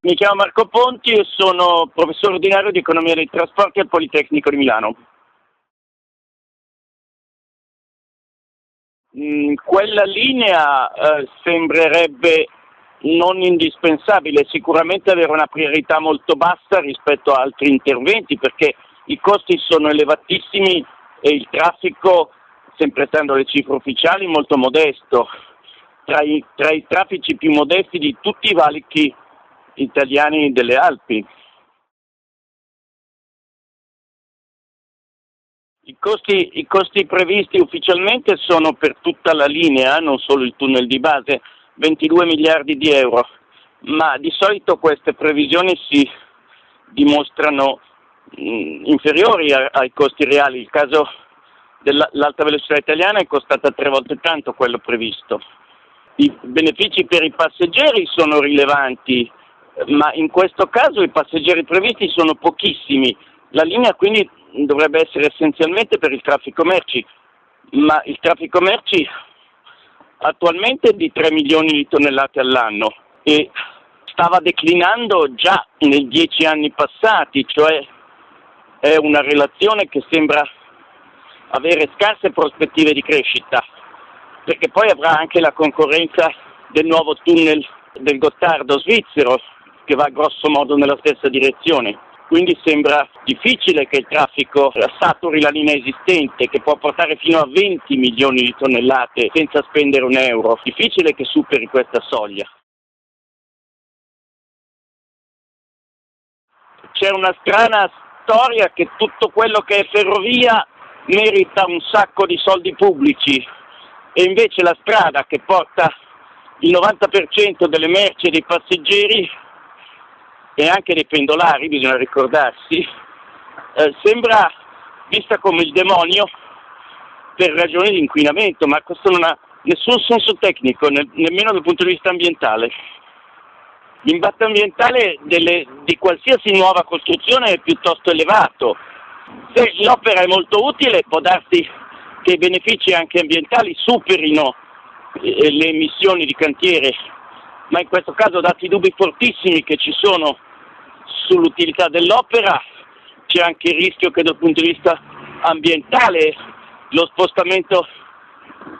Mi chiamo Marco Ponti e sono professore ordinario di economia dei trasporti al Politecnico di Milano. Quella linea sembrerebbe non indispensabile, sicuramente avere una priorità molto bassa rispetto a altri interventi, perché i costi sono elevatissimi e il traffico, sempre stando alle cifre ufficiali, molto modesto, tra i traffici più modesti di tutti i valichi italiani delle Alpi. I costi previsti ufficialmente sono per tutta la linea, non solo il tunnel di base, 22 miliardi di euro, ma di solito queste previsioni si dimostrano inferiori ai costi reali. Il caso dell'alta velocità italiana è costata 3 volte tanto quello previsto. I benefici per i passeggeri sono rilevanti, ma in questo caso i passeggeri previsti sono pochissimi. La linea quindi dovrebbe essere essenzialmente per il traffico merci, ma il traffico merci attualmente è di 3 milioni di tonnellate all'anno e stava declinando già nei 10 anni passati, cioè è una relazione che sembra avere scarse prospettive di crescita, perché poi avrà anche la concorrenza del nuovo tunnel del Gottardo svizzero, che va grosso modo nella stessa direzione. Quindi sembra difficile che il traffico saturi la linea esistente, che può portare fino a 20 milioni di tonnellate senza spendere un euro. Difficile che superi questa soglia. C'è una strana storia che tutto quello che è ferrovia merita un sacco di soldi pubblici e invece la strada che porta il 90% delle merci e dei passeggeri e anche dei pendolari, bisogna ricordarsi, sembra vista come il demonio per ragioni di inquinamento, ma questo non ha nessun senso tecnico, nemmeno dal punto di vista ambientale. L'impatto ambientale di qualsiasi nuova costruzione è piuttosto elevato. Se l'opera è molto utile, può darsi che i benefici anche ambientali superino le emissioni di cantiere, ma in questo caso, dati i dubbi fortissimi che ci sono sull'utilità dell'opera, c'è anche il rischio che dal punto di vista ambientale lo spostamento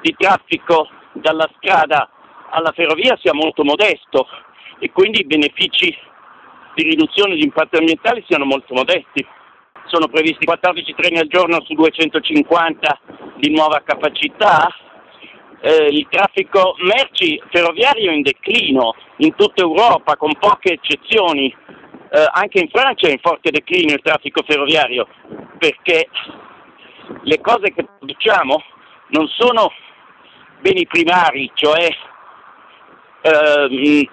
di traffico dalla strada alla ferrovia sia molto modesto e quindi i benefici di riduzione di impatti ambientali siano molto modesti. Sono previsti 14 treni al giorno su 250 di nuova capacità. Il traffico merci ferroviario è in declino in tutta Europa, con poche eccezioni. Anche in Francia è in forte declino il traffico ferroviario, perché le cose che produciamo non sono beni primari, cioè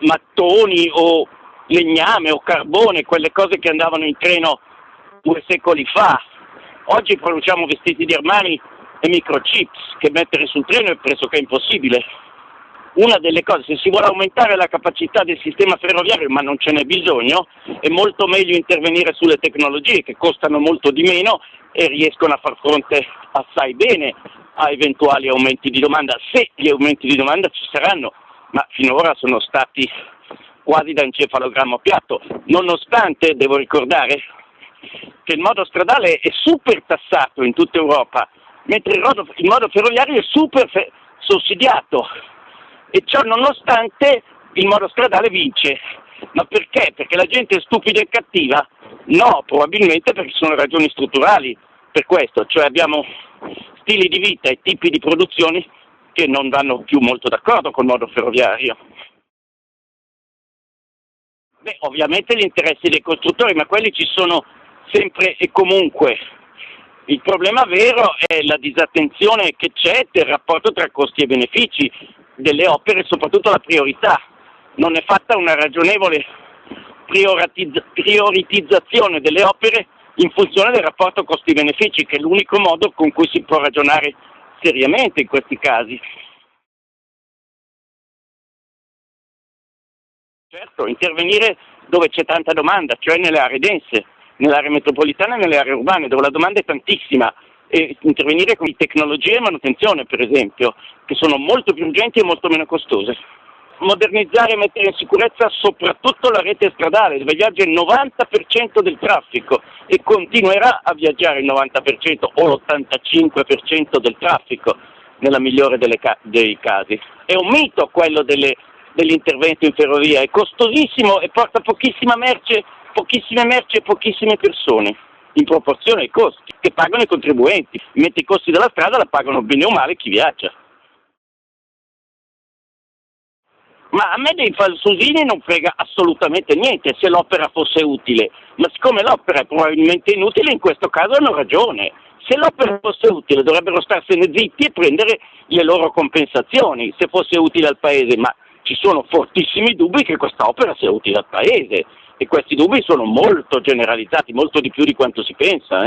mattoni o legname o carbone, quelle cose che andavano in treno 2 secoli fa. Oggi produciamo vestiti di Armani e microchips che mettere sul treno è pressoché impossibile. Una delle cose, se si vuole aumentare la capacità del sistema ferroviario, ma non ce n'è bisogno, è molto meglio intervenire sulle tecnologie che costano molto di meno e riescono a far fronte assai bene a eventuali aumenti di domanda, se gli aumenti di domanda ci saranno, ma finora sono stati quasi da encefalogramma piatto, nonostante, devo ricordare, che il modo stradale è super tassato in tutta Europa, mentre il modo ferroviario è super sussidiato. E ciò nonostante il modo stradale vince. Ma perché? Perché la gente è stupida e cattiva? No, probabilmente perché sono ragioni strutturali per questo, cioè abbiamo stili di vita e tipi di produzioni che non vanno più molto d'accordo col modo ferroviario. Ovviamente gli interessi dei costruttori, ma quelli ci sono sempre e comunque. Il problema vero è la disattenzione che c'è del rapporto tra costi e benefici delle opere, soprattutto la priorità. Non è fatta una ragionevole prioritizzazione delle opere in funzione del rapporto costi-benefici, che è l'unico modo con cui si può ragionare seriamente in questi casi. Certo, intervenire dove c'è tanta domanda, cioè nelle aree dense, nell'area metropolitana e nelle aree urbane, dove la domanda è tantissima, e intervenire con tecnologie e manutenzione, per esempio, che sono molto più urgenti e molto meno costose. modernizzare e mettere in sicurezza soprattutto la rete stradale, dove viaggia il 90% del traffico e continuerà a viaggiare il 90% o l'85% del traffico nella migliore dei casi. È un mito quello dell'intervento in ferrovia, è costosissimo e porta pochissime merci e pochissime persone in proporzione ai costi che pagano i contribuenti, mentre i costi della strada la pagano bene o male chi viaggia. Ma a me dei falsosini non frega assolutamente niente se l'opera fosse utile, ma siccome l'opera è probabilmente inutile, in questo caso hanno ragione. Se l'opera fosse utile dovrebbero starsene zitti e prendere le loro compensazioni, se fosse utile al Paese, ma ci sono fortissimi dubbi che questa opera sia utile al Paese e questi dubbi sono molto generalizzati, molto di più di quanto si pensa.